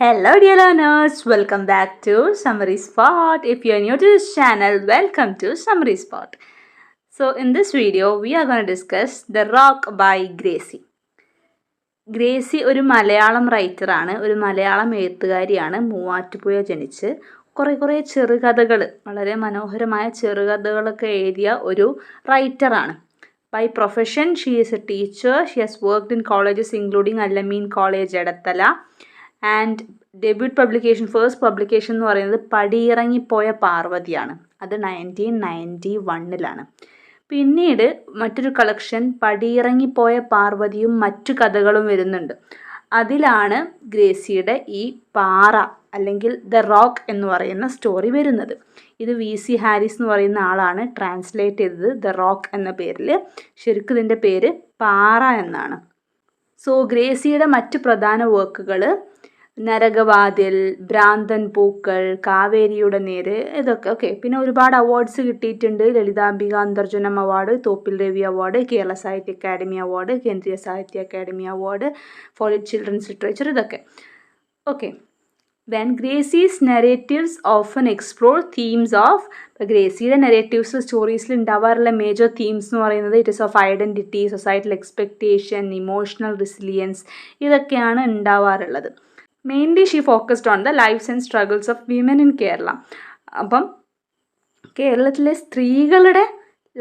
Hello dear learners, welcome back to Summary Spot. If you are new to this channel, welcome to Summary Spot. So in this video, we are going to discuss The Rock by Gracy. Gracy ഒരു മലയാളം റൈറ്ററാണ്, ഒരു മലയാളം എഴുത്തുകാരിയാണ്. മൂവാറ്റുപുഴ ജനിച്ച് കുറേ ചെറുകഥകൾ, വളരെ മനോഹരമായ ചെറുകഥകളൊക്കെ എഴുതിയ ഒരു റൈറ്ററാണ്. By profession, she is a teacher. She has worked in colleges including Al-Amin College, Edattala. And debut publication, first publication എന്ന് പറയുന്നത് പടിയിറങ്ങിപ്പോയ പാർവതിയാണ്. അത് 1991 പിന്നീട് മറ്റൊരു കളക്ഷൻ പടിയിറങ്ങിപ്പോയ പാർവതിയും മറ്റു കഥകളും വരുന്നുണ്ട്. അതിലാണ് ഗ്രേസിയുടെ ഈ പാറ അല്ലെങ്കിൽ ദ റോക്ക് എന്ന് പറയുന്ന സ്റ്റോറി വരുന്നത്. ഇത് VC ഹാരിസ് എന്ന് പറയുന്ന ആളാണ് ട്രാൻസ്ലേറ്റ് ചെയ്തത് ദ റോക്ക് എന്ന പേരിൽ. ശരിക്കും ഇതിൻ്റെ പേര് പാറ എന്നാണ്. സോ ഗ്രേസിയുടെ മറ്റ് പ്രധാന വർക്കുകൾ നരകവാതിൽ, ഭ്രാന്തൻ പൂക്കൾ, കാവേരിയുടെ നേര്, ഇതൊക്കെ ഓക്കെ. പിന്നെ ഒരുപാട് അവാർഡ്സ് കിട്ടിയിട്ടുണ്ട്. Lalithambika Antharjanam award, Thoppil Ravi award, Kerala Sahitya Akademi award, Kendriya Sahitya Akademi award for children's literature, ഇതൊക്കെ okay. Then Gracy's narratives often explore themes of, ഗ്രേസിയുടെ നെറേറ്റീവ്സ് സ്റ്റോറീസിൽ ഉണ്ടാവാറുള്ള മേജർ തീംസ് എന്ന് പറയുന്നത് it is of identity, societal expectation, emotional resilience, ഇതൊക്കെയാണ് ഉണ്ടാവാറുള്ളത്. Mainly she focused on the lifes and struggles of women in Kerala. അപ്പം കേരളത്തിലെ സ്ത്രീകളുടെ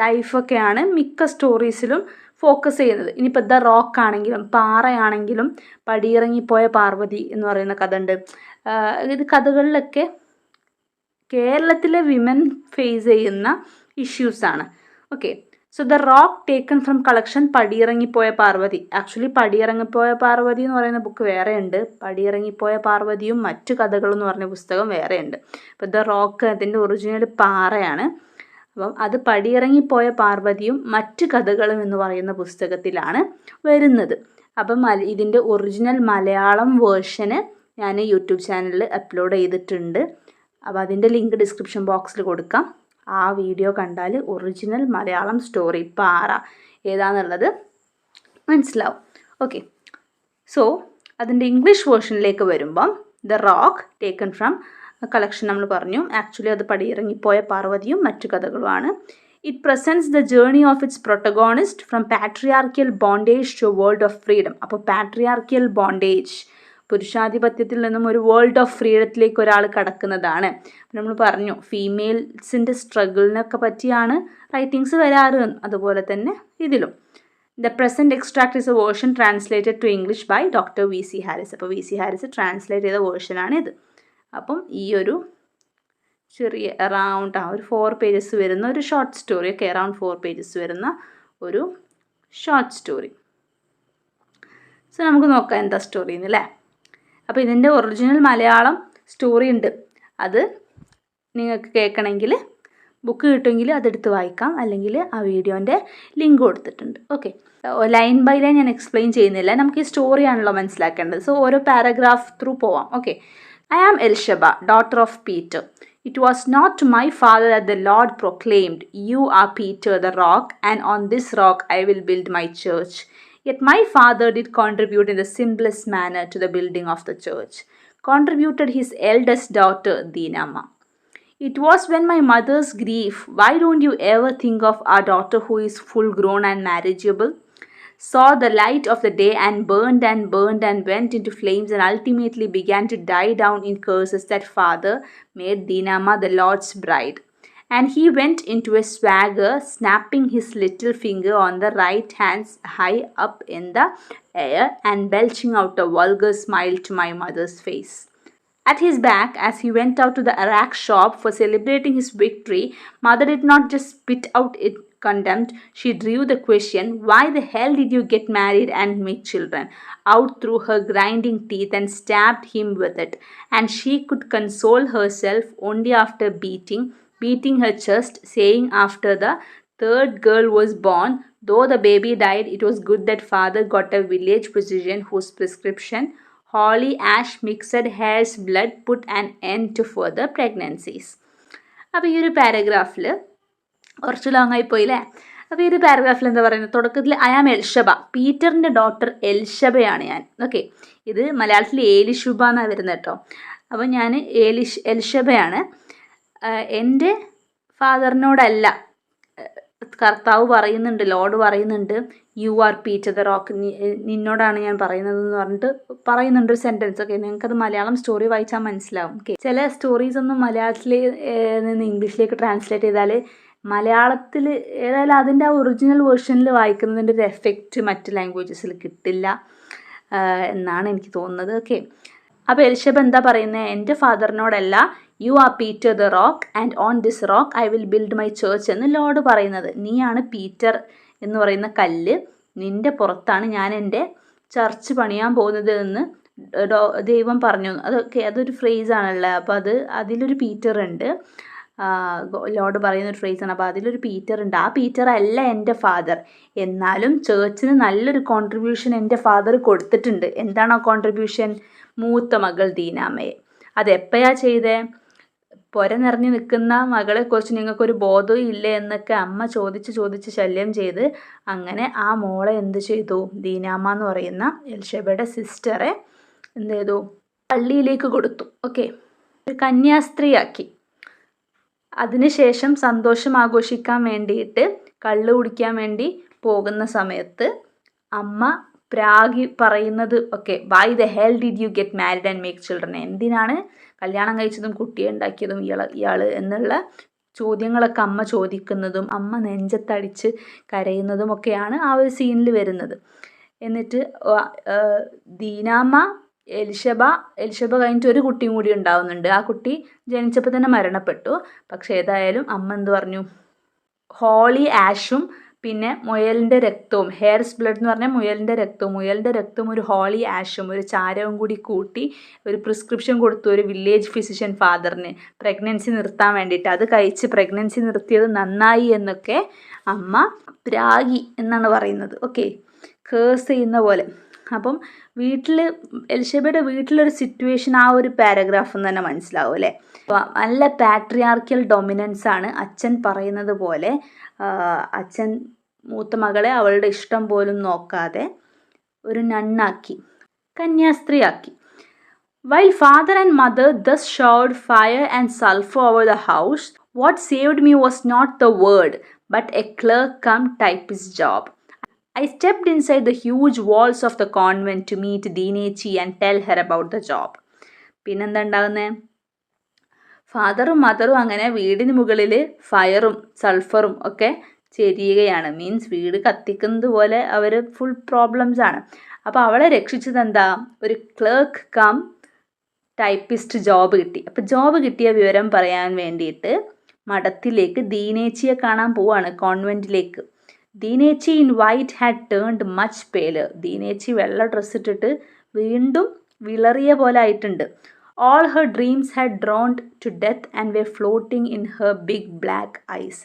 ലൈഫൊക്കെയാണ് മിക്ക സ്റ്റോറീസിലും ഫോക്കസ് ചെയ്യുന്നത്. ഇനിയിപ്പോൾ ദ റോക്ക് ആണെങ്കിലും പാറയാണെങ്കിലും പടിയിറങ്ങിപ്പോയ പാർവതി എന്ന് പറയുന്ന കഥ ഉണ്ട്. ഇത് കഥകളിലൊക്കെ കേരളത്തിലെ വിമൻ ഫേസ് ചെയ്യുന്ന ഇഷ്യൂസാണ്. Okay. So the rock taken from collection Padiyirangippoya Parvathi. Actually Padiyirangippoya Parvathi എന്ന് പറയുന്ന ബുക്ക് വേറെ ഉണ്ട്. പടിയിറങ്ങിപ്പോയ പാർവതിയും മറ്റു കഥകളും എന്ന് പറഞ്ഞ പുസ്തകം വേറെ ഉണ്ട്. അപ്പോൾ ദ റോക്ക് അതിൻ്റെ ഒറിജിനൽ പാറയാണ്. അപ്പം അത് പടിയിറങ്ങിപ്പോയ പാർവതിയും മറ്റു കഥകളും എന്ന് പറയുന്ന പുസ്തകത്തിലാണ് വരുന്നത്. അപ്പം ഇതിൻ്റെ ഒറിജിനൽ മലയാളം വേർഷന് ഞാൻ യൂട്യൂബ് ചാനലിൽ അപ്ലോഡ് ചെയ്തിട്ടുണ്ട്. അപ്പോൾ അതിൻ്റെ ലിങ്ക് ഡിസ്ക്രിപ്ഷൻ ബോക്സിൽ കൊടുക്കാം. ആ വീഡിയോ കണ്ടാൽ ഒറിജിനൽ മലയാളം സ്റ്റോറി പാറ ഏതാണെന്നുള്ളത് മനസ്സിലാവും. ഓക്കെ. സോ അതിൻ്റെ ഇംഗ്ലീഷ് വേർഷനിലേക്ക് വരുമ്പം the rock taken from collection നമ്മൾ പറഞ്ഞു. ആക്ച്വലി അത് പടിയിറങ്ങിപ്പോയ പാർവതിയും മറ്റു കഥകളുമാണ്. It presents the journey of its protagonist from patriarchal bondage to world of freedom. അപ്പോൾ പാട്രിയാർക്കിയൽ ബോണ്ടേജ്, പുരുഷാധിപത്യത്തിൽ നിന്നും ഒരു വേൾഡ് ഓഫ് ഫ്രീഡത്തിലേക്ക് ഒരാൾ കടക്കുന്നതാണ്. നമ്മൾ പറഞ്ഞു ഫീമെയിൽസിൻ്റെ സ്ട്രഗിളിനൊക്കെ പറ്റിയാണ് റൈറ്റിങ്സ് വരാറ്. അതുപോലെ തന്നെ ഇതിലും the present extract is a version translated to English by doctor VC Harris. അപ്പോൾ VC ഹാരിസ് ട്രാൻസ്ലേറ്റ് ചെയ്ത വേർഷനാണ് ഇത്. അപ്പം ഈ ഒരു ചെറിയ അറൗണ്ട് ഒരു 4 പേജസ് വരുന്ന ഒരു ഷോർട്ട് സ്റ്റോറി, ഒക്കെ അറൗണ്ട് 4 പേജസ് വരുന്ന ഒരു ഷോർട്ട് സ്റ്റോറി. സോ നമുക്ക് നോക്കാം എന്താ സ്റ്റോറി എന്നല്ലേ. അപ്പോൾ ഇതിൻ്റെ ഒറിജിനൽ മലയാളം സ്റ്റോറി ഉണ്ട്. അത് നിങ്ങൾക്ക് കേൾക്കണമെങ്കിൽ ബുക്ക് കിട്ടുമെങ്കിൽ അതെടുത്ത് വായിക്കാം, അല്ലെങ്കിൽ ആ വീഡിയോൻ്റെ ലിങ്ക് കൊടുത്തിട്ടുണ്ട്. ഓക്കെ. ലൈൻ ബൈ ലൈൻ ഞാൻ എക്സ്പ്ലെയിൻ ചെയ്യുന്നില്ല, നമുക്ക് ഈ സ്റ്റോറിയാണല്ലോ മനസ്സിലാക്കേണ്ടത്. സോ ഓരോ പാരഗ്രാഫ് ത്രൂ പോവാം. Okay. I am Elshaba, daughter of Peter. It was not to my father that the Lord proclaimed, "You are Peter the rock, and on this rock I will build my church." Yet my father did contribute in the simplest manner to the building of the church, contributed his eldest daughter, Dinamma. It was when my mother's grief, "Why don't you ever think of our daughter who is full grown and marriageable?" saw the light of the day and burned and went into flames and ultimately began to die down in curses, that father made Dinamma the Lord's bride. And he went into a swagger, snapping his little finger on the right hand high up in the air and belching out a vulgar smile to my mother's face. At his back, as he went out to the Arak shop for celebrating his victory, mother did not just spit out it contempt. She drew the question, "Why the hell did you get married and make children?" out through her grinding teeth and stabbed him with it. And she could console herself only after beating her chest, saying after the third girl was born, though the baby died, it was good that father got a village physician whose prescription, holy ash mixed hare's blood, put an end to further pregnancies. അപ്പോൾ ഈ ഒരു പാരഗ്രാഫിൽ കുറച്ച് long ആയിപ്പോയില്ലേ. അപ്പോൾ ഈ ഒരു പാരഗ്രാഫിൽ എന്താ പറയുന്നത്, തുടക്കത്തിൽ ഐ ആം എൽഷബ, പീറ്ററിൻ്റെ ഡോട്ടർ എൽഷബയാണ് ഞാൻ. ഓക്കെ, ഇത് മലയാളത്തിൽ ഏലിഷുബ എന്നാണ് വരുന്നത് കേട്ടോ. അപ്പോൾ ഞാൻ എൽഷബയാണ്. എൻ്റെ ഫാദറിനോടല്ല, കർത്താവ് പറയുന്നുണ്ട്, ലോർഡ് പറയുന്നുണ്ട്, you are Peter the rock, നിന്നോടാണ് ഞാൻ പറയുന്നത് എന്ന് പറഞ്ഞിട്ട് പറയുന്നുണ്ട് ഒരു സെൻറ്റൻസ്. ഓക്കെ, നിങ്ങൾക്കത് മലയാളം സ്റ്റോറി വായിച്ചാൽ മനസ്സിലാവും. ഓക്കെ, ചില സ്റ്റോറീസ് ഒന്നും മലയാളത്തിൽ നിന്ന് ഇംഗ്ലീഷിലേക്ക് ട്രാൻസ്ലേറ്റ് ചെയ്താൽ മലയാളത്തിൽ ഏതായാലും അതിൻ്റെ ആ ഒറിജിനൽ വേർഷനിൽ വായിക്കുന്നതിൻ്റെ ഒരു എഫക്റ്റ് മറ്റ് ലാംഗ്വേജസിൽ കിട്ടില്ല എന്നാണ് എനിക്ക് തോന്നുന്നത്. ഓക്കെ, അപ്പോൾ എൽഷബ എന്താ പറയുന്നത്, എൻ്റെ ഫാദറിനോടല്ല you are Peter the rock and on this rock I will build my church എന്ന് ലോർഡ് പറയുന്നത്. നീയാണ് പീറ്റർ എന്ന് പറയുന്ന കല്ല്, നിൻ്റെ പുറത്താണ് ഞാൻ എൻ്റെ ചർച്ച് പണിയാൻ പോകുന്നത് എന്ന് ദൈവം പറഞ്ഞു. അതൊരു ഫ്രേസാണുള്ളത്. അപ്പോൾ അതിലൊരു പീറ്റർ ഉണ്ട്, ലോർഡ് പറയുന്ന ഒരു ഫ്രേസാണ്. അപ്പോൾ അതിലൊരു പീറ്റർ ഉണ്ട്. ആ പീറ്റർ അല്ല എൻ്റെ ഫാദർ, എന്നാലും ചേർച്ചിന് നല്ലൊരു കോൺട്രിബ്യൂഷൻ എൻ്റെ ഫാദർ കൊടുത്തിട്ടുണ്ട്. എന്താണ് ആ കോൺട്രിബ്യൂഷൻ? മൂത്ത മകൾ ദീനാമയെ. അതെപ്പോഴാണ് ചെയ്തേ? പുര നിറഞ്ഞു നിൽക്കുന്ന മകളെക്കുറിച്ച് നിങ്ങൾക്കൊരു ബോധവും ഇല്ലേ എന്നൊക്കെ അമ്മ ചോദിച്ച് ശല്യം ചെയ്ത് അങ്ങനെ ആ മോളെ എന്ത് ചെയ്തു, ദീനാമ്മ എന്ന് പറയുന്ന എൽഷബയുടെ സിസ്റ്ററെ എന്ത് ചെയ്തു, പള്ളിയിലേക്ക് കൊടുത്തു. ഓക്കെ, ഒരു കന്യാസ്ത്രീയാക്കി. അതിനുശേഷം സന്തോഷം ആഘോഷിക്കാൻ വേണ്ടിയിട്ട് കള്ള് കുടിക്കാൻ വേണ്ടി പോകുന്ന സമയത്ത് അമ്മ പ്രാഗി പറയുന്നത്, okay, why the hell did you get married and make children, എന്തിനാണ് കല്യാണം കഴിച്ചതും കുട്ടിയെ ഉണ്ടാക്കിയതും ഇയാൾ എന്നുള്ള ചോദ്യങ്ങളൊക്കെ അമ്മ ചോദിക്കുന്നതും അമ്മ നെഞ്ചത്തടിച്ച് കരയുന്നതും ഒക്കെയാണ് ആ ഒരു സീനിൽ വരുന്നത്. എന്നിട്ട് ദീനാമ്മ എൽഷബ കഴിഞ്ഞിട്ട് ഒരു കുട്ടിയും കൂടി ഉണ്ടാവുന്നുണ്ട്. ആ കുട്ടി ജനിച്ചപ്പോൾ തന്നെ മരണപ്പെട്ടു. പക്ഷേ ഏതായാലും അമ്മ എന്ത് പറഞ്ഞു, ഹോളി ആഷും പിന്നെ മുയലിൻ്റെ രക്തവും, ഹെയർസ് ബ്ലഡ് എന്ന് പറഞ്ഞാൽ മുയലിൻ്റെ രക്തവും ഒരു ഹോളി ആഷും ഒരു ചാരവും കൂടി കൂട്ടി ഒരു പ്രിസ്ക്രിപ്ഷൻ കൊടുത്തു ഒരു വില്ലേജ് ഫിസിഷ്യൻ ഫാദറിന് പ്രഗ്നൻസി നിർത്താൻ വേണ്ടിയിട്ട്. അത് കഴിച്ച് പ്രഗ്നൻസി നിർത്തിയത് നന്നായി എന്നൊക്കെ അമ്മ പ്രാഗി എന്നാണ് പറയുന്നത്. ഓക്കെ, കേഴ്സ് ചെയ്യുന്ന പോലെ. അപ്പം എൽഷബയുടെ വീട്ടിലൊരു സിറ്റുവേഷൻ ആ ഒരു പാരഗ്രാഫിൽ നിന്ന് തന്നെ മനസ്സിലാവും അല്ലേ. നല്ല പാട്രിയാർക്കൽ ഡൊമിനൻസ് ആണ്. അച്ഛൻ പറയുന്നത് പോലെ അച്ഛൻ മൂത്ത മകളെ അവളുടെ ഇഷ്ടം പോലും നോക്കാതെ ഒരു നണ്ണാക്കി, കന്യാസ്ത്രീയാക്കി. While father and mother thus showered fire and sulfur over the house, what saved me was not the word, but a clerk cum typist job. I stepped inside the huge walls of the convent to meet Dinechi and tell her about the job. പിന്നെന്താ ഉണ്ടാകുന്നത്? ഫാദറും മദറും അങ്ങനെ വീടിന് മുകളിൽ ഫയറും സൾഫറും ഒക്കെ ചെരിയുകയാണ്. Means വീട് കത്തിക്കുന്നത് പോലെ അവർ full problems ആണ്. അപ്പോൾ അവളെ രക്ഷിച്ചത് എന്താ, ഒരു ക്ലർക്ക് കം ടൈപ്പിസ്റ്റ് ജോബ് കിട്ടി. അപ്പോൾ ജോബ് കിട്ടിയ വിവരം പറയാൻ വേണ്ടിയിട്ട് മഠത്തിലേക്ക് ദീനേച്ചിയെ കാണാൻ പോവാണ്, കോൺവെൻറ്റിലേക്ക്. Deenechi in white had turned much paler. Deenechi വെള്ള ഡ്രസ്സ് ഇട്ടിട്ട് വീണ്ടും വിളറിയ പോലെ ആയിട്ടുണ്ട്. All her dreams had drowned to death and were floating in her big black eyes.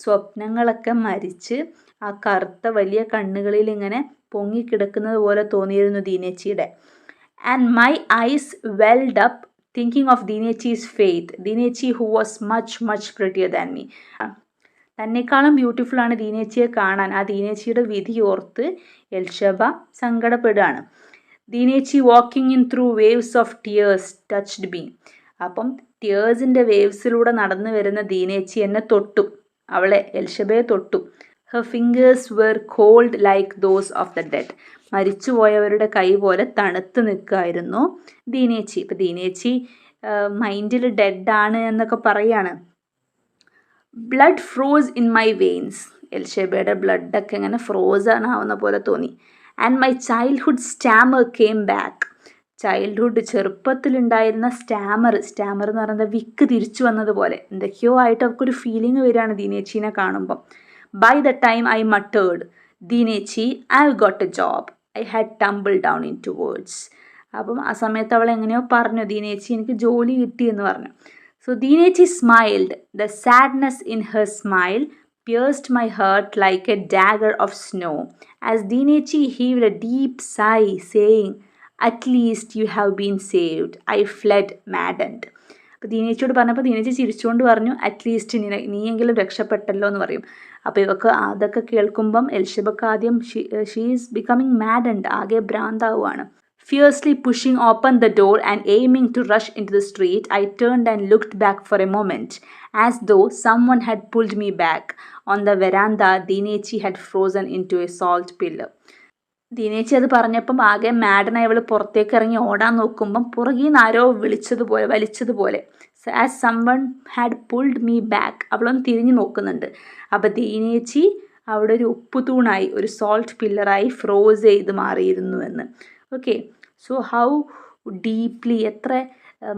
സ്വപ്നങ്ങളൊക്കെ മരിച്ച് ആ കറുത്ത വലിയ കണ്ണുകളിൽ ഇങ്ങനെ പൊങ്ങിക്കിടക്കുന്നത് പോലെ തോന്നിയിരുന്നു ദീനേച്ചിയുടെ. And my eyes welled up thinking of Dinechi's fate. Dinechi who was much prettier than me. തന്നെക്കാളും beautiful ആണ് ദീനേച്ചിയെ കാണാൻ. ആ ദീനേച്ചിയുടെ വിധി ഓർത്ത് എൽഷബ സങ്കടപ്പെടുകയാണ്. Deenechi walking in through waves of tears touched me. അപ്പം ടിയേഴ്സിൻ്റെ വേവ്സിലൂടെ നടന്നു വരുന്ന ദീനേച്ചി എന്നെ തൊട്ടു, അവളെ എൽഷബയെ തൊട്ടു. Her fingers were cold like those of the dead. മരിച്ചുപോയവരുടെ കൈ പോലെ തണുത്ത് നിൽക്കുമായിരുന്നു ദീനേച്ചി. ഇപ്പം ദീനേച്ചി മൈൻഡിൽ ഡെഡാണ് എന്നൊക്കെ പറയാണ്. Blood froze in my veins. എൽഷബയുടെ ബ്ലഡൊക്കെ ഇങ്ങനെ ഫ്രോസൺ ആവുന്ന പോലെ തോന്നി. And my childhood stammer came back. Childhood ചെറുപ്പത്തിലുണ്ടായിരുന്ന സ്റ്റാമർ എന്ന് പറയുന്നത് വിക്ക് തിരിച്ചു വന്നതുപോലെ എന്തൊക്കെയോ ആയിട്ട് അവർക്കൊരു ഫീലിംഗ് വരികയാണ് ദീനേച്ചീനെ കാണുമ്പം. By the time I muttered Deenechi I have got a job I had tumble down into words. അപ്പം ആ സമയത്ത് അവൾ എങ്ങനെയോ പറഞ്ഞു, ദീനേച്ചി എനിക്ക് ജോലി കിട്ടി എന്ന് പറഞ്ഞു. So Dinechi smiled. The sadness in her smile pierced my heart like a dagger of snow. As Dinechi heaved a deep sigh, saying, "At least you have been saved," I fled maddened. അപ്പോൾ ദീനേച്ചിയോട് പറഞ്ഞപ്പോൾ ദീനേച്ചി ചിരിച്ചുകൊണ്ട് പറഞ്ഞു, at least നീയെങ്കിലും രക്ഷപ്പെട്ടല്ലോ എന്ന് പറയും. അപ്പോൾ ഇവക്ക് അതൊക്കെ കേൾക്കുമ്പം എൽഷബക്ക് ആദ്യം ഷീ ഈസ് ബിക്കമിങ് മാഡ് ഉണ്ട്, ആകെ ഭ്രാന്താവുകയാണ്. Fiercely pushing open the door and aiming to rush into the street, I turned and looked back for a moment, as though someone had pulled me back. On the veranda, Dinechi had frozen into a salt pillar. ദീനേച്ചി അത് പറഞ്ഞപ്പം ആകെ മാഡനായി അവൾ പുറത്തേക്ക് ഇറങ്ങി ഓടാൻ നോക്കുമ്പം പുറകിൽ നിന്ന് ആരോ വലിച്ചതുപോലെ as someone had pulled me back. അവളൊന്ന് തിരിഞ്ഞു നോക്കുന്നുണ്ട്. അപ്പോൾ ദീനേച്ചി അവിടെ ഒരു ഉപ്പുതൂണായി, ഒരു സോൾട്ട് പില്ലറായി ഫ്രോസ് ചെയ്ത് മാറിയിരുന്നുവെന്ന്. ഓക്കെ, സോ ഹൗ ഡീപ്ലി, എത്ര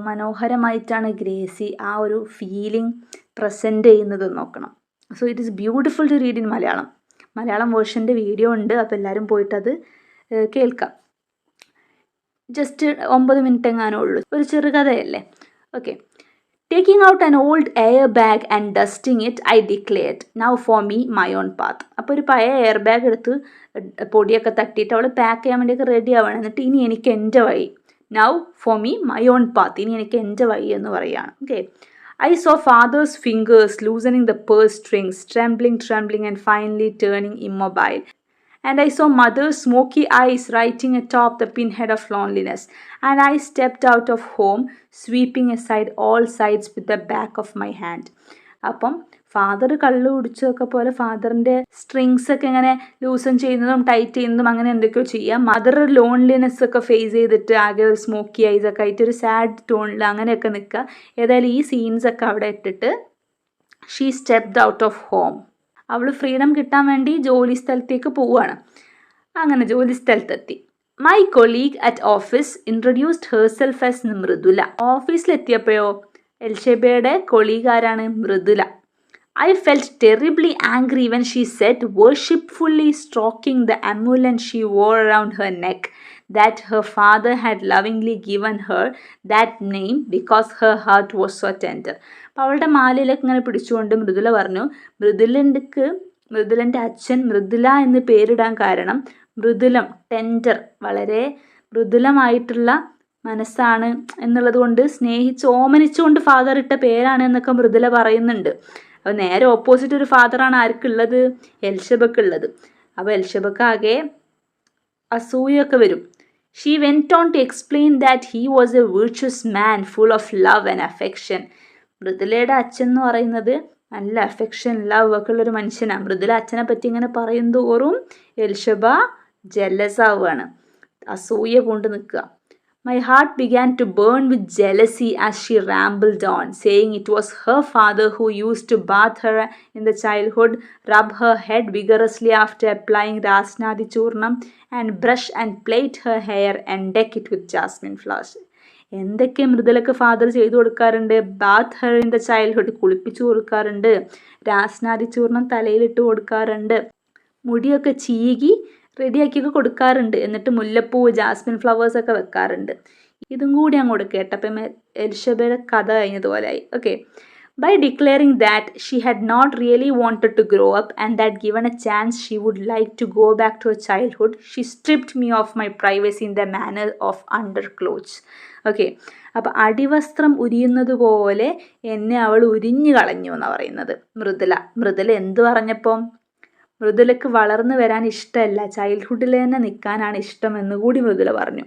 മനോഹരമായിട്ടാണ് ഗ്രേസി ആ ഒരു ഫീലിംഗ് പ്രസൻറ്റ് ചെയ്യുന്നത് നോക്കണം. So it is beautiful to read in Malayalam വേർഷൻ്റെ വീഡിയോ ഉണ്ട്, അപ്പോൾ എല്ലാവരും പോയിട്ടത് കേൾക്കാം. ജസ്റ്റ് 9 മിനിറ്റ് എങ്ങാനേ ഉള്ളൂ, ഒരു ചെറുകഥയല്ലേ. Okay. Taking out an old air bag and dusting it, I declared, now for me, my own path. അപ്പോൾ ഒരു പഴയ എയർ ബാഗ് എടുത്ത് പൊടിയൊക്കെ തട്ടിയിട്ട് അവൾ പാക്ക് ചെയ്യാൻ വേണ്ടിയൊക്കെ റെഡി ആവുകയാണ്. എന്നിട്ട് ഇനി എനിക്ക് എൻ്റെ വഴി, now for me my own path, ഇനി എനിക്ക് എൻ്റെ വഴി എന്ന് പറയുകയാണ്. Okay. I saw father's fingers loosening the purse strings, trembling and finally turning immobile. And I saw mother's smoky eyes writing atop the pinhead of loneliness. And I stepped out of home, sweeping aside all sides with the back of my hand. അപ്പം father കള്ളു കുടിച്ചതൊക്കെ പോലെ ഫാദറിൻ്റെ strings ഒക്കെ ഇങ്ങനെ ലൂസൺ ചെയ്യുന്നതും tight ചെയ്യുന്നതും അങ്ങനെ എന്തൊക്കെയോ ചെയ്യാം. മദർ ലോൺലിനെസ് ഒക്കെ ഫേസ് ചെയ്തിട്ട് ആകെ ഒരു സ്മോക്കി ഐസ് ഒക്കെ ആയിട്ട് ഒരു സാഡ് ടോണിൽ അങ്ങനെയൊക്കെ നിൽക്കുക. ഏതായാലും ഈ സീൻസൊക്കെ അവിടെ ഇട്ടിട്ട് she stepped out of home. അവൾ ഫ്രീഡം കിട്ടാൻ വേണ്ടി ജോലി സ്ഥലത്തേക്ക് പോവുകയാണ്. അങ്ങനെ ജോലി സ്ഥലത്തെത്തി. My colleague at office introduced herself as Mridula. ഓഫീസിലെത്തിയപ്പോഴോ എൽഷബയുടെ കൊളീഗ് ആരാണ്? Mridula. I felt terribly angry when she said, worshipfully stroking the amulet she wore around her neck, that her father had lovingly given her that name because her heart was so tender. അപ്പോൾ അവളുടെ മാലയിലൊക്കെ ഇങ്ങനെ പിടിച്ചുകൊണ്ട് മൃദുല പറഞ്ഞു, മൃദുലൻ്റെ അച്ഛൻ മൃദുല എന്ന് പേരിടാൻ കാരണം മൃദുലം, tender, വളരെ മൃദുലമായിട്ടുള്ള മനസ്സാണ് എന്നുള്ളത് കൊണ്ട് സ്നേഹിച്ച് ഓമനിച്ചുകൊണ്ട് ഫാദർ ഇട്ട പേരാണ് എന്നൊക്കെ മൃദുല പറയുന്നുണ്ട്. അപ്പോൾ നേരെ ഓപ്പോസിറ്റ് ഒരു ഫാദറാണ് ആർക്കുള്ളത്? എൽഷബക്കുള്ളത്. അപ്പോൾ എൽഷബക്ക് ആകെ അസൂയൊക്കെ വരും. She went on to explain that he was a virtuous man full of love and affection. മൃദുലയുടെ അച്ഛൻ എന്ന് പറയുന്നത് നല്ല അഫെക്ഷൻ, ലവ് ഒക്കെ ഉള്ളൊരു മനുഷ്യനാണ്. മൃദുല അച്ഛനെ പറ്റി ഇങ്ങനെ പറയും തോറും എൽഷബ ജെലസ് ആവുകയാണ്, അസൂയ കൊണ്ട് നിൽക്കുക. My heart began to burn with jealousy as she rambled on, saying it was her father who used to bath her in the childhood, rub her head vigorously after applying Rasnadi Churnam, and brush and plait her hair and deck it with jasmine flowers. എന്തൊക്കെ മൃദുലക്ക് father ചെയ്തു കൊടുക്കാറുണ്ട്? Bath her in the childhood, കുളിപ്പിച്ചു കൊടുക്കാറുണ്ട്. രാസ്നാദി ചൂർണം തലയിലിട്ട് കൊടുക്കാറുണ്ട്. മുടിയൊക്കെ ചീകി റെഡിയാക്കിയൊക്കെ കൊടുക്കാറുണ്ട്. എന്നിട്ട് മുല്ലപ്പൂവ്, ജാസ്മിൻ ഫ്ലവേഴ്സൊക്കെ വെക്കാറുണ്ട്. ഇതും കൂടി അങ്ങോട്ട് കേട്ടപ്പം എൽഷബയുടെ കഥ കഴിഞ്ഞതുപോലെയായി. Okay. By declaring that she had not really wanted to grow up and that given a chance she would like to go back to her childhood, she stripped me of my privacy in the manner of underclothes. Okay. അപ്പോൾ അടിവസ്ത്രം ഉരിയുന്നത് പോലെ എന്നെ അവൾ ഉരിഞ്ഞു കളഞ്ഞു എന്നാണ് പറയുന്നത് മൃദുല എന്ത് പറഞ്ഞപ്പം? മൃദുലക്ക് വളർന്നു വരാൻ ഇഷ്ടമല്ല, ചൈൽഡ്ഹുഡിൽ തന്നെ നിൽക്കാനാണ് ഇഷ്ടം എന്നുകൂടി മൃദുല പറഞ്ഞു.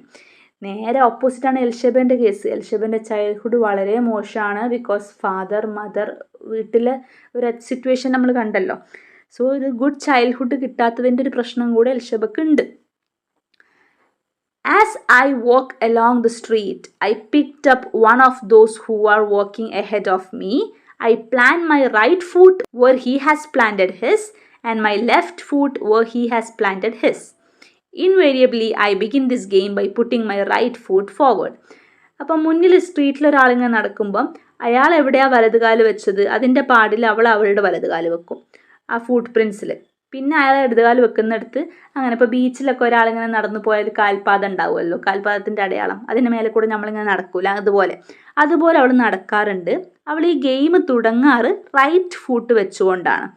നേരെ ഓപ്പോസിറ്റാണ് എൽഷബൻ്റെ കേസ്. എൽഷബൻ്റെ ചൈൽഡ്ഹുഡ് വളരെ മോശമാണ്. ബിക്കോസ് ഫാദർ, മദർ, വീട്ടിലെ ഒരു സിറ്റുവേഷൻ നമ്മൾ കണ്ടല്ലോ. സോ ഒരു ഗുഡ് ചൈൽഡ്ഹുഡ് കിട്ടാത്തതിൻ്റെ ഒരു പ്രശ്നം കൂടെ എൽഷബക്ക് ഉണ്ട്. As I walk along the street, I picked up one of those who are walking ahead of me. I plant my right foot where he has planted his, and my left foot where he has planted his. Invariably, I begin this game by putting my right foot forward. അപ്പം മുന്നിൽ സ്ട്രീറ്റിൽ ഒരാളിങ്ങനെ നടക്കുമ്പം അയാൾ എവിടെയാണ് വലതുകാല് വെച്ചത് അതിൻ്റെ പാടിൽ അവൾ അവളുടെ വലതുകാല് വെക്കും, ആ ഫുട് പ്രിൻസിൽ. പിന്നെ അയാൾ ഇടതുകാല് വെക്കുന്നിടത്ത് അങ്ങനെ ഇപ്പോൾ ബീച്ചിലൊക്കെ ഒരാളിങ്ങനെ നടന്നു പോയാൽ കാൽപാദം ഉണ്ടാവുമല്ലോ, കാൽപാദത്തിൻ്റെ അടയാളം, അതിൻ്റെ മേലെ കൂടെ നമ്മളിങ്ങനെ നടക്കൂല, അതുപോലെ അവൾ നടക്കാറുണ്ട്. അവൾ ഈ ഗെയിം തുടങ്ങാറ് റൈറ്റ് ഫുട്ട് വെച്ചുകൊണ്ടാണ്.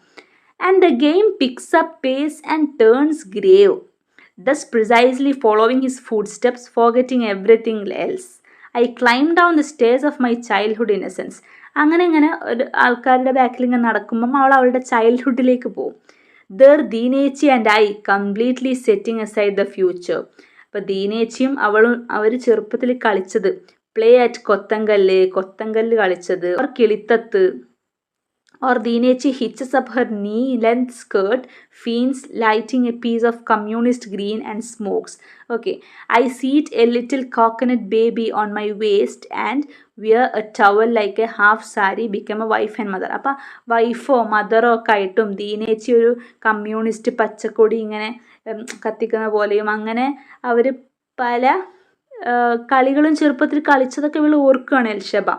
And the game picks up pace and turns grave, thus precisely following his footsteps, forgetting everything else. I climbed down the stairs of my childhood innocence. അങ്ങനെ ഇങ്ങനെ ഒരു ആൾക്കാരുടെ ബാക്കിൽ ഇങ്ങനെ നടക്കുമ്പം അവൾ അവളുടെ ചൈൽഡ്ഹുഡിലേക്ക് പോകും. There Deenechi and I completely setting aside the future. അപ്പോൾ ദീനേച്ചിയും അവളും അവർ ചെറുപ്പത്തിൽ കളിച്ചത് പ്ലേ അറ്റ് കൊത്തങ്കല്ല് കളിച്ചത്, or കിളിത്തത്ത്, or Dinechi hitches up her knee-length skirt, fiends lighting a piece of communist green and smokes. Okay, I seat a little coconut baby on my waist and wear a towel like a half sari, become a wife and mother. അപ്പോൾ വൈഫോ മദറോ ഒക്കെ ആയിട്ടും ദീനേച്ചി ഒരു communist പച്ചക്കൊടി ഇങ്ങനെ കത്തിക്കുന്ന പോലെയും അങ്ങനെ അവർ പല കളികളും ചെറുപ്പത്തിൽ കളിച്ചതൊക്കെ ഇവൾ ഓർക്കുകയാണ് എൽഷബ.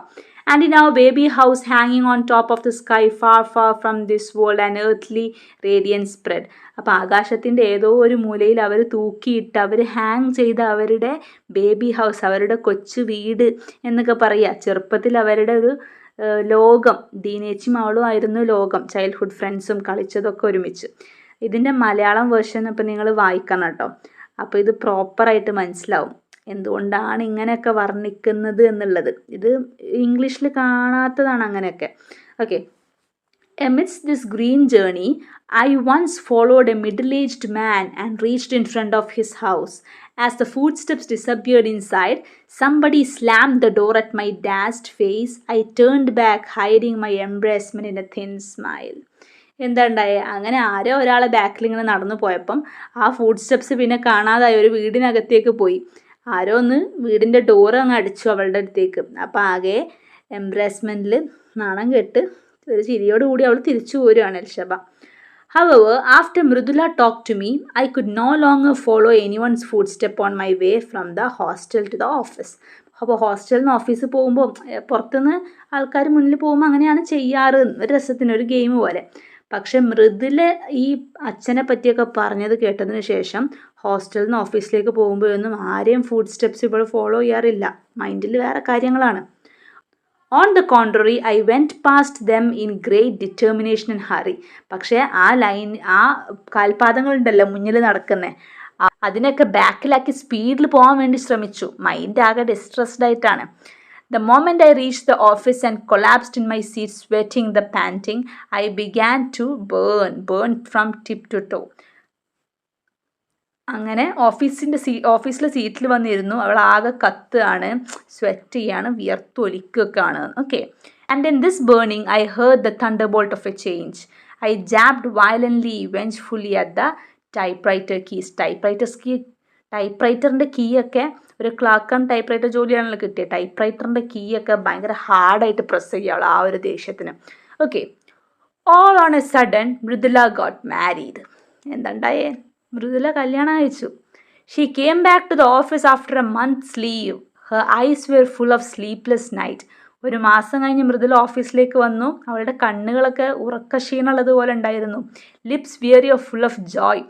And in our baby house hanging on top of the sky, far, far from this world, an earthly radiance spread. അപ്പോൾ ആകാശത്തിൻ്റെ ഏതോ ഒരു മൂലയിൽ അവർ തൂക്കിയിട്ട് അവർ ഹാങ് ചെയ്ത അവരുടെ ബേബി ഹൗസ്, അവരുടെ കൊച്ചു വീട് എന്നൊക്കെ പറയുക. ചെറുപ്പത്തിൽ അവരുടെ ഒരു ലോകം, ദീനേച്ചിയും അവളും ആയിരുന്നു ലോകം, ചൈൽഡ്ഹുഡ് ഫ്രണ്ട്സും കളിച്ചതൊക്കെ ഒരുമിച്ച്. ഇതിൻ്റെ മലയാളം വേർഷൻ ഇപ്പോൾ നിങ്ങൾ വായിക്കണം കേട്ടോ. അപ്പോൾ ഇത് പ്രോപ്പറായിട്ട് മനസ്സിലാവും എന്തുകൊണ്ടാണ് ഇങ്ങനെയൊക്കെ വർണ്ണിക്കുന്നത് എന്നുള്ളത്. ഇത് ഇംഗ്ലീഷിൽ കാണാത്തതാണ് അങ്ങനെയൊക്കെ. Okay. Amidst this green journey, I once followed a middle-aged man and reached in front of his house. As the footsteps disappeared inside, somebody slammed the door at my dashed face. I turned back, hiding my embarrassment in a thin smile. എന്താ ഉണ്ടായേ? അങ്ങനെ ആരോ ഒരാളെ ബാക്കിൽ ഇങ്ങനെ നടന്നു പോയപ്പം ആ food steps പിന്നെ കാണാതായി ഒരു വീടിനകത്തേക്ക് പോയി. ആരോ ഒന്ന് വീടിൻ്റെ ഡോറ് അങ്ങ് അടിച്ചു അവളുടെ അടുത്തേക്ക്. അപ്പോൾ ആകെ എംബ്രാസ്മെൻറ്റിൽ നാണം കെട്ട് ഒരു ചിരിയോടുകൂടി അവൾ തിരിച്ചു പോരുകയാണ് എൽഷബ. However, after Mridula talked to me, I could no longer follow anyone's footstep on my way from the hostel to the office. അപ്പോൾ ഹോസ്റ്റലിൽ നിന്ന് ഓഫീസിൽ പോകുമ്പോൾ പുറത്തുനിന്ന് ആൾക്കാർ മുന്നിൽ പോകുമ്പോൾ അങ്ങനെയാണ് ചെയ്യാറ്, ഒരു രസത്തിന്, ഒരു ഗെയിം പോലെ. പക്ഷെ മൃദുല ഈ അച്ഛനെ പറ്റിയൊക്കെ പറഞ്ഞത് കേട്ടതിന് ശേഷം ഹോസ്റ്റലിൽ നിന്ന് ഓഫീസിലേക്ക് പോകുമ്പോഴൊന്നും ആരെയും ഫുഡ് സ്റ്റെപ്സ് ഇപ്പോൾ ഫോളോ ചെയ്യാറില്ല. മൈൻഡിൽ വേറെ കാര്യങ്ങളാണ്. On the contrary, I went past them in great determination and hurry. പക്ഷേ ആ കാൽപാദങ്ങളുണ്ടല്ലോ മുന്നിൽ നടക്കുന്നത്, അതിനൊക്കെ ബാക്കിലാക്കി സ്പീഡിൽ പോകാൻ വേണ്ടി ശ്രമിച്ചു. മൈൻഡ് ആകെ ഡിസ്ട്രെസ്ഡ് ആയിട്ടാണ്. The moment I reached the office and collapsed in my seat, sweating the panting, I began to burn from tip to toe. അങ്ങനെ ഓഫീസിലെ സീറ്റിൽ വന്നിരുന്നു. അവൾ ആകെ കത്തുകയാണ്, സ്വെറ്റ് ചെയ്യാണ്, വിയർത്തൊലിക്കുകയാണ്. Okay. And in this burning, I heard the thunderbolt of a change. I jabbed violently, vengefully at the typewriter keys. ടൈപ്പ്റൈറ്ററിൻ്റെ കീയൊക്കെ ഒരു clerk and typewriter ജോലിയാണല്ലോ കിട്ടിയത്. ടൈപ്പ്റൈറ്ററിൻ്റെ കീയൊക്കെ ഭയങ്കര ഹാർഡായിട്ട് പ്രസ് ചെയ്യുക ആ ഒരു ദേഷ്യത്തിന്. Okay. All on a sudden Mridula got married. എന്താണ്ടായേ? മൃദുല കല്യാണം അയച്ചു. She came back to the office after a months leave. Her eyes were full of sleepless night. ഒരു മാസം കഴിഞ്ഞ് മൃദുല ഓഫീസിലേക്ക് വന്നു. അവളുടെ കണ്ണുകളൊക്കെ ഉറക്കക്ഷീണമുള്ളതുപോലെ ഉണ്ടായിരുന്നു. Lips weary of full of joy.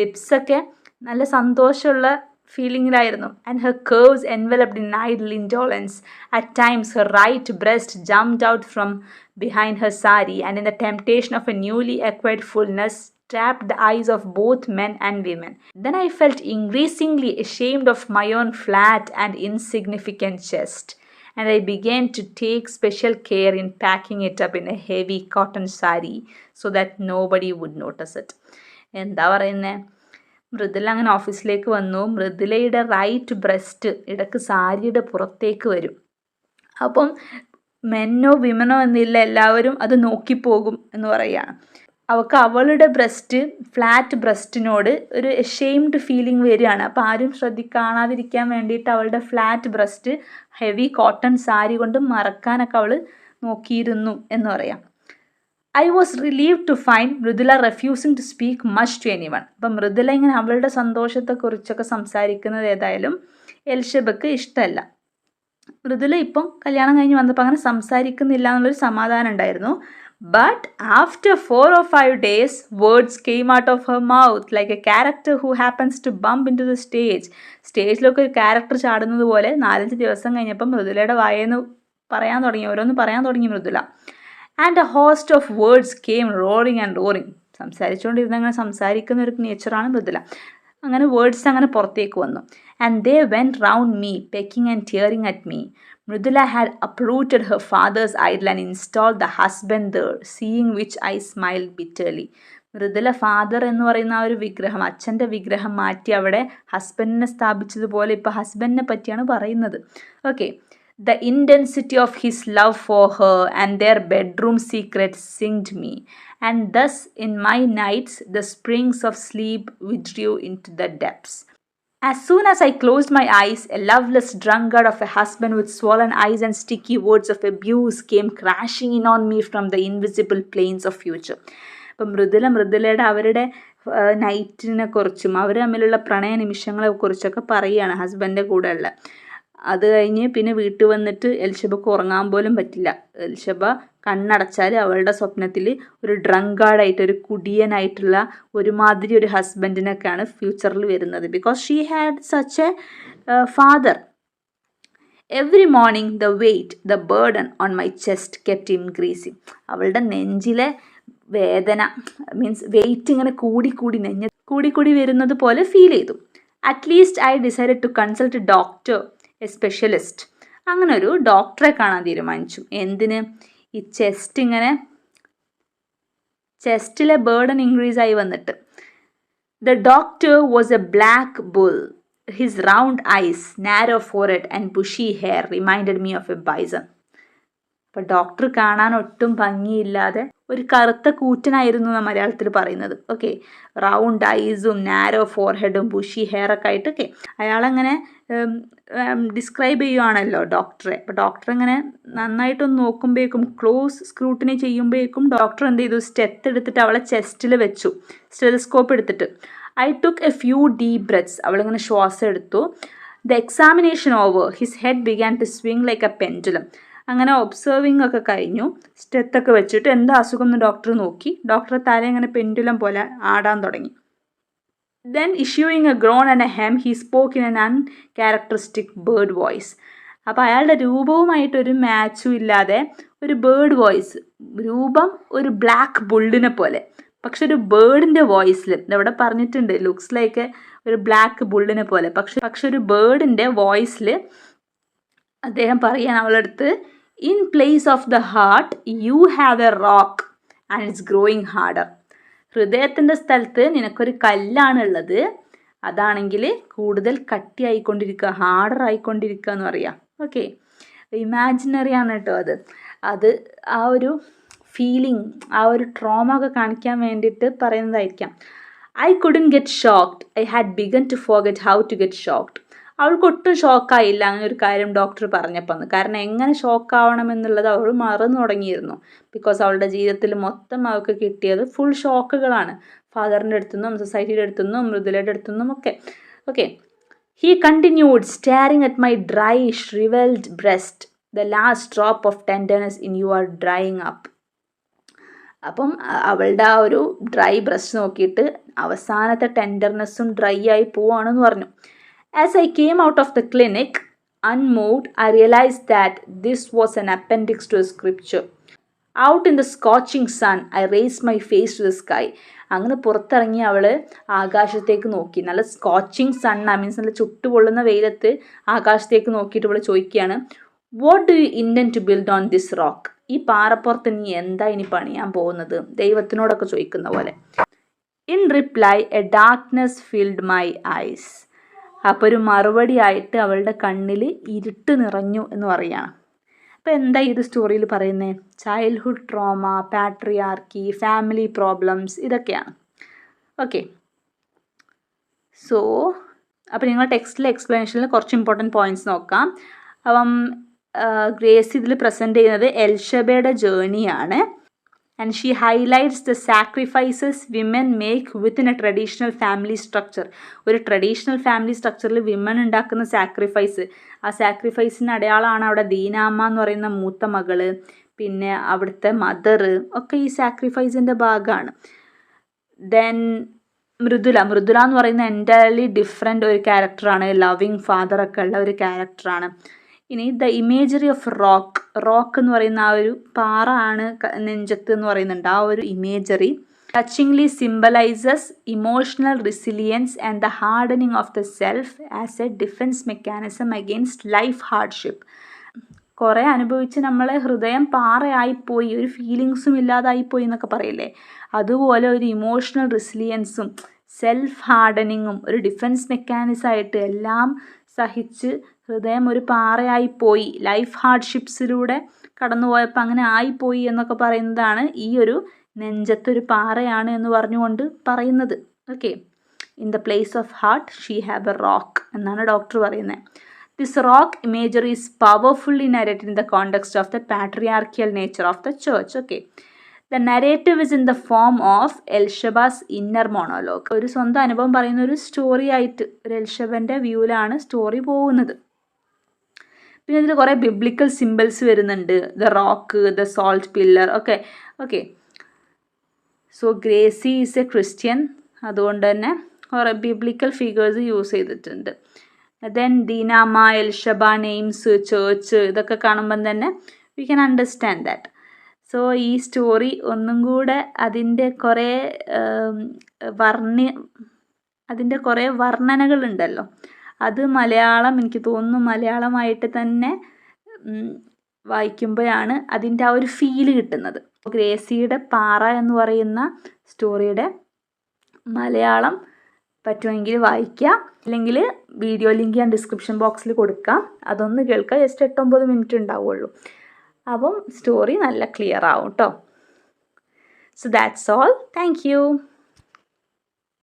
ലിപ്സൊക്കെ നല്ല സന്തോഷമുള്ള ഫീലിങ്ങിലായിരുന്നു. And her curves enveloped in idle indolence. At times her right breast jumped out from behind her sari, and in the temptation of a newly acquired fullness trapped the eyes of both men and women. Then I felt increasingly ashamed of my own flat and insignificant chest, and I began to take special care in packing it up in a heavy cotton sari so that nobody would notice it. എന്താ പറയുന്നത്? മൃദുല അങ്ങനെ ഓഫീസിലേക്ക് വന്നു. മൃദുലയുടെ right breast ഇടയ്ക്ക് സാരിയുടെ പുറത്തേക്ക് വരും. അപ്പം മെന്നോ വിമനോ എന്നില്ല, എല്ലാവരും അത് നോക്കിപ്പോകും എന്ന് പറയുകയാണ്. അവൾക്ക് അവളുടെ ബ്രസ്റ്റ്, ഫ്ലാറ്റ് ബ്രസ്റ്റിനോട് ഒരു എഷെയിംഡ് ഫീലിംഗ് വരികയാണ്. അപ്പോൾ ആരും കാണാതിരിക്കാൻ വേണ്ടിയിട്ട് അവളുടെ flat breast heavy cotton sari കൊണ്ട് മറക്കാനൊക്കെ അവൾ നോക്കിയിരുന്നു എന്ന് പറയാം. I was relieved to find Mridula refusing to speak much to anyone. അപ്പം മൃദുല ഇങ്ങനെ അവളുടെ സന്തോഷത്തെക്കുറിച്ചൊക്കെ സംസാരിക്കുന്നത് ഏതായാലും എൽഷബക്ക് ഇഷ്ടമല്ല. മൃദുല ഇപ്പം കല്യാണം കഴിഞ്ഞ് വന്നപ്പോൾ അങ്ങനെ സംസാരിക്കുന്നില്ല എന്നുള്ളൊരു സമാധാനം ഉണ്ടായിരുന്നു. But after 4 or 5 days, words came out of her mouth like a character who happens to bump into the stage. സ്റ്റേജിലൊക്കെ ഒരു ക്യാരക്ടർ ചാടുന്നത് പോലെ 4-5 ദിവസം കഴിഞ്ഞപ്പം മൃദുലയുടെ വായെന്ന് ഓരോന്ന് പറയാൻ തുടങ്ങി Mridula. And a host of words came roaring and roaring. സംസാരിച്ചുകൊണ്ടിരുന്ന അങ്ങനെ സംസാരിക്കുന്ന ഒരു നേച്ചറാണ് മൃദുല. അങ്ങനെ വേർഡ്സ് അങ്ങനെ പുറത്തേക്ക് വന്നു. And they went round me pecking and tearing at me. Mridula had uprooted her father's idol and installed the husband there, seeing which I smiled bitterly. Mridula father എന്ന് പറയുന്ന ആ ഒരു വിഗ്രഹം, അച്ഛൻ്റെ വിഗ്രഹം മാറ്റി അവിടെ ഹസ്ബൻഡിനെ സ്ഥാപിച്ചതുപോലെ ഇപ്പോൾ ഹസ്ബൻഡിനെ പറ്റിയാണ് പറയുന്നത്. Okay. The intensity of his love for her and their bedroom secrets singed me, and thus in my nights the springs of sleep withdrew into the depths. As soon as I closed my eyes, a loveless drunkard of a husband with swollen eyes and sticky words of abuse came crashing in on me from the invisible plains of future. അപ്പം മൃദുലയുടെ അവരുടെ നൈറ്റിനെ കുറിച്ചും അവർ തമ്മിലുള്ള പ്രണയ നിമിഷങ്ങളെ കുറിച്ചൊക്കെ പറയുകയാണ് ഹസ്ബൻഡിൻ്റെ കൂടെ ഉള്ള. അത് കഴിഞ്ഞ് പിന്നെ വീട്ടിൽ വന്നിട്ട് എൽഷബക്ക് ഉറങ്ങാൻ പോലും പറ്റില്ല. എൽഷബ കണ്ണടച്ചാൽ അവളുടെ സ്വപ്നത്തിൽ ഒരു ഡ്രങ്കാർഡായിട്ട്, ഒരു കുടിയനായിട്ടുള്ള ഒരുമാതിരി ഒരു ഹസ്ബൻഡിനൊക്കെയാണ് ഫ്യൂച്ചറിൽ വരുന്നത്. Because she had such a father. Every morning the weight, the burden on my chest kept increasing. അവളുടെ നെഞ്ചിലെ വേദന, മീൻസ് വെയിറ്റ് ഇങ്ങനെ കൂടി വരുന്നത് പോലെ ഫീൽ ചെയ്തു. At least I decided to consult a doctor, a specialist. അങ്ങനെ ഒരു ഡോക്ടറെ കാണാൻ തീരുമാനിച്ചു. എന്തിന്? ഈ ചെസ്റ്റിലെ ബേർഡൻ ഇൻക്രീസ് ആയി വന്നിട്ട്. The doctor was a black bull. His round eyes, narrow forehead and bushy hair reminded me of a bison. അപ്പോൾ ഡോക്ടർ കാണാൻ ഒട്ടും ഭംഗിയില്ലാതെ ഒരു കറുത്ത കൂറ്റനായിരുന്നു എന്നാണ് മലയാളത്തിൽ പറയുന്നത്. ഓക്കെ. റൗണ്ട് ഐസും നാരോ ഫോർഹെഡും ബുഷി ഹെയർ ഒക്കെ ആയിട്ട്. ഓക്കെ. അയാളങ്ങനെ ഡിസ്ക്രൈബ് ചെയ്യുവാണല്ലോ ഡോക്ടറെ. അപ്പോൾ ഡോക്ടർ ഇങ്ങനെ നന്നായിട്ടൊന്ന് നോക്കുമ്പോഴേക്കും, ക്ലോസ് സ്ക്രൂട്ടിനി ചെയ്യുമ്പോഴേക്കും ഡോക്ടർ എന്ത് ചെയ്തു? സ്റ്റെത്ത് എടുത്തിട്ട് അവളെ ചെസ്റ്റിൽ വെച്ചു, സ്റ്റെതസ്കോപ്പ് എടുത്തിട്ട്. I took a few deep breaths. അവളിങ്ങനെ ശ്വാസം എടുത്തു. The examination over, his head began to swing like a pendulum. അങ്ങനെ ഒബ്സർവിങ് ഒക്കെ കഴിഞ്ഞു. സ്റ്റെത്തൊക്കെ വെച്ചിട്ട് എന്താ അസുഖം എന്ന് ഡോക്ടർ നോക്കി. ഡോക്ടറെ തല ഇങ്ങനെ പെൻഡുലം പോലെ ആടാൻ തുടങ്ങി. Then issuing a groan and a hem, he spoke in an uncharacteristic bird voice. അപ്പോൾ അയാളുടെ രൂപവുമായിട്ടൊരു മാച്ചും ഇല്ലാതെ ഒരു ബേർഡ് വോയിസ്, രൂപം ഒരു ബ്ലാക്ക് ബുള്ളിനെ പോലെ, പക്ഷെ ഒരു ബേർഡിൻ്റെ വോയിസിൽ. ഇതവിടെ പറഞ്ഞിട്ടുണ്ട്, ലുക്സ് ലൈക്ക് ഒരു ബ്ലാക്ക് ബുള്ളിനെ പോലെ, പക്ഷെ ഒരു ബേർഡിൻ്റെ വോയിസിൽ അദ്ദേഹം പറയാൻ അവളടുത്ത്, in place of the heart you have a rock and it's growing harder. ഹൃദയത്തിൻ്റെ സ്ഥലത്ത് നിനക്കൊരു കല്ലാണുള്ളത്, അതാണെങ്കിൽ കൂടുതൽ കട്ടിയായിക്കൊണ്ടിരിക്കുക, ഹാർഡർ ആയിക്കൊണ്ടിരിക്കുക എന്ന് പറയാം. ഓക്കെ. ഇമാജിനറി ആണ് കേട്ടോ അത് ആ ഒരു ഫീലിംഗ്, ആ ഒരു ട്രോമ ഒക്കെ കാണിക്കാൻ വേണ്ടിയിട്ട് പറയുന്നതായിരിക്കാം. I couldn't get shocked, I had begun to forget how to get shocked. അവൾക്ക് ഒട്ടും ഷോക്കായില്ല അങ്ങനെ ഒരു കാര്യം ഡോക്ടർ പറഞ്ഞപ്പോൾ. കാരണം എങ്ങനെ ഷോക്കാവണം എന്നുള്ളത് അവൾ മറന്നു തുടങ്ങിയിരുന്നു. ബിക്കോസ് അവളുടെ ജീവിതത്തിൽ മൊത്തം അവൾക്ക് കിട്ടിയത് ഫുൾ ഷോക്കുകളാണ്, ഫാദറിൻ്റെ അടുത്തുനിന്നും സൊസൈറ്റിയുടെ അടുത്തുനിന്നും മൃദുലയുടെ അടുത്തുനിന്നും ഒക്കെ. Okay. He continued staring at my dry shrivelled breast, the last drop of tenderness in you are drying up. അപ്പം അവളുടെ ആ ഒരു ഡ്രൈ ബ്രസ്റ്റ് നോക്കിയിട്ട് അവസാനത്തെ ടെൻഡർനെസ്സും ഡ്രൈ ആയി പോവാണെന്ന് പറഞ്ഞു. As I came out of the clinic, unmoved, I realized that this was an appendix to a scripture. Out in the scorching sun, I raised my face to the sky. അങ്ങനെ പുറത്തിറങ്ങി അവൾ ആകാശത്തേക്ക് നോക്കി. നല്ല scorching sun, means നല്ല ചുട്ടുപൊള്ളുന്ന വെയിലത്ത് ആകാശത്തേക്ക് നോക്കിയിട്ട് അവൾ ചോദിക്കുകയാണ്, what do you intend to build on this rock? ഈ പാറപ്പുറത്ത് നീ എന്താ ഇനി പണിയാൻ പോകുന്നത്? ദൈവത്തിനോടൊക്കെ ചോദിക്കുന്ന പോലെ. In reply A darkness filled my eyes. അപ്പോൾ ഒരു മറുപടി ആയിട്ട് അവളുടെ കണ്ണിൽ ഇരുട്ട് നിറഞ്ഞു എന്ന് പറയുകയാണ്. അപ്പോൾ എന്താ ഇത് സ്റ്റോറിയിൽ പറയുന്നത്? Childhood trauma, patriarchy, family problems, ഇതൊക്കെയാണ്. ഓക്കെ. സോ അപ്പോൾ നിങ്ങൾ ടെക്സ്റ്റിലെ എക്സ്പ്ലനേഷനിൽ കുറച്ച് ഇമ്പോർട്ടൻറ്റ് പോയിൻറ്റ്സ് നോക്കാം. അപ്പം ഗ്രേസി ഇതിൽ പ്രസൻറ്റ് ചെയ്യുന്നത് എൽഷബയുടെ ജേണിയാണ്. And she highlights the sacrifices women make within a traditional family structure. ഒരു ട്രഡീഷണൽ ഫാമിലി സ്ട്രക്ചറിൽ വിമൻ ഉണ്ടാക്കുന്ന സാക്രിഫൈസ്, ആ സാക്രിഫൈസിന് അടയാളമാണ് അവിടെ ദീനാമ്മ എന്ന് പറയുന്ന മൂത്ത മകള്, പിന്നെ അവിടുത്തെ മദർ ഒക്കെ ഈ സാക്രിഫൈസിൻ്റെ ഭാഗമാണ്. ദെൻ മൃദുല എന്ന് പറയുന്ന എൻറ്റയർലി ഡിഫറെൻ്റ് ഒരു ക്യാരക്ടറാണ്, ലവിങ് ഫാദറൊക്കെ ഉള്ള ഒരു ക്യാരക്ടറാണ്. ഇനി ദ ഇമേജറി ഓഫ് റോക്ക് എന്ന് പറയുന്ന ആ ഒരു പാറ ആണ് നെഞ്ചത്ത് എന്ന് പറയുന്നുണ്ട്, ആ ഒരു imagery. touchingly symbolizes emotional resilience and the hardening of the self as a defense mechanism against life hardship. കുറേ അനുഭവിച്ച് നമ്മളെ ഹൃദയം പാറയായിപ്പോയി, ഒരു ഫീലിങ്സും ഇല്ലാതായിപ്പോയി എന്നൊക്കെ പറയില്ലേ, അതുപോലെ ഒരു ഇമോഷണൽ റെസിലിയൻസും സെൽഫ് ഹാർഡനിങ്ങും ഒരു ഡിഫെൻസ് മെക്കാനിസമായിട്ട് എല്ലാം സഹിച്ച് ഹൃദയം ഒരു പാറയായിപ്പോയി, ലൈഫ് ഹാർഡ്ഷിപ്സിലൂടെ കടന്നുപോയപ്പോൾ അങ്ങനെ ആയിപ്പോയി എന്നൊക്കെ പറയുന്നതാണ് ഈ ഒരു നെഞ്ചത്തൊരു പാറയാണ് എന്ന് പറഞ്ഞുകൊണ്ട് പറയുന്നത്. Okay, in the place of heart she have a rock എന്നാണ് ഡോക്ടർ പറയുന്നത്. This rock imagery is powerfully narrated in the context of the patriarchal nature of the church. Okay, the narrative is in the form of Elshaba's inner monologue. ഒരു സ്വന്തം അനുഭവം പറയുന്ന ഒരു story ആയിട്ട്, ഒരു എൽഷബൻ്റെ വ്യൂവിലാണ് story പോകുന്നത്. പിന്നെ ഇതിൽ കുറേ ബിബ്ലിക്കൽ സിമ്പിൾസ് വരുന്നുണ്ട്, the rock, the salt pillar. Okay so Gracy is A Christian, അതുകൊണ്ട് തന്നെ കുറേ ബിബ്ലിക്കൽ ഫിഗേഴ്സ് യൂസ് ചെയ്തിട്ടുണ്ട്. ദെൻ ദീനാമ, എൽഷബ, നെയിംസ്, ചേർച്ച്, ഇതൊക്കെ കാണുമ്പം തന്നെ we can understand that. So ഈ സ്റ്റോറി ഒന്നും കൂടെ അതിൻ്റെ കുറേ വർണ്ണനകളുണ്ടല്ലോ, അത് മലയാളം, എനിക്ക് തോന്നുന്നു മലയാളമായിട്ട് തന്നെ വായിക്കുമ്പോഴാണ് അതിൻ്റെ ആ ഒരു ഫീല് കിട്ടുന്നത്. ഗ്രേസിയുടെ പാറ എന്ന് പറയുന്ന സ്റ്റോറിയുടെ മലയാളം പറ്റുമെങ്കിൽ വായിക്കുക, അല്ലെങ്കിൽ വീഡിയോ ലിങ്ക് ഞാൻ ഡിസ്ക്രിപ്ഷൻ ബോക്സിൽ കൊടുക്കാം, അതൊന്ന് കേൾക്കുക. ജസ്റ്റ് 8-9 മിനിറ്റ് ഉണ്ടാവുള്ളൂ, അപ്പം സ്റ്റോറി നല്ല ക്ലിയർ ആവും കേട്ടോ. So that's all. Thank you.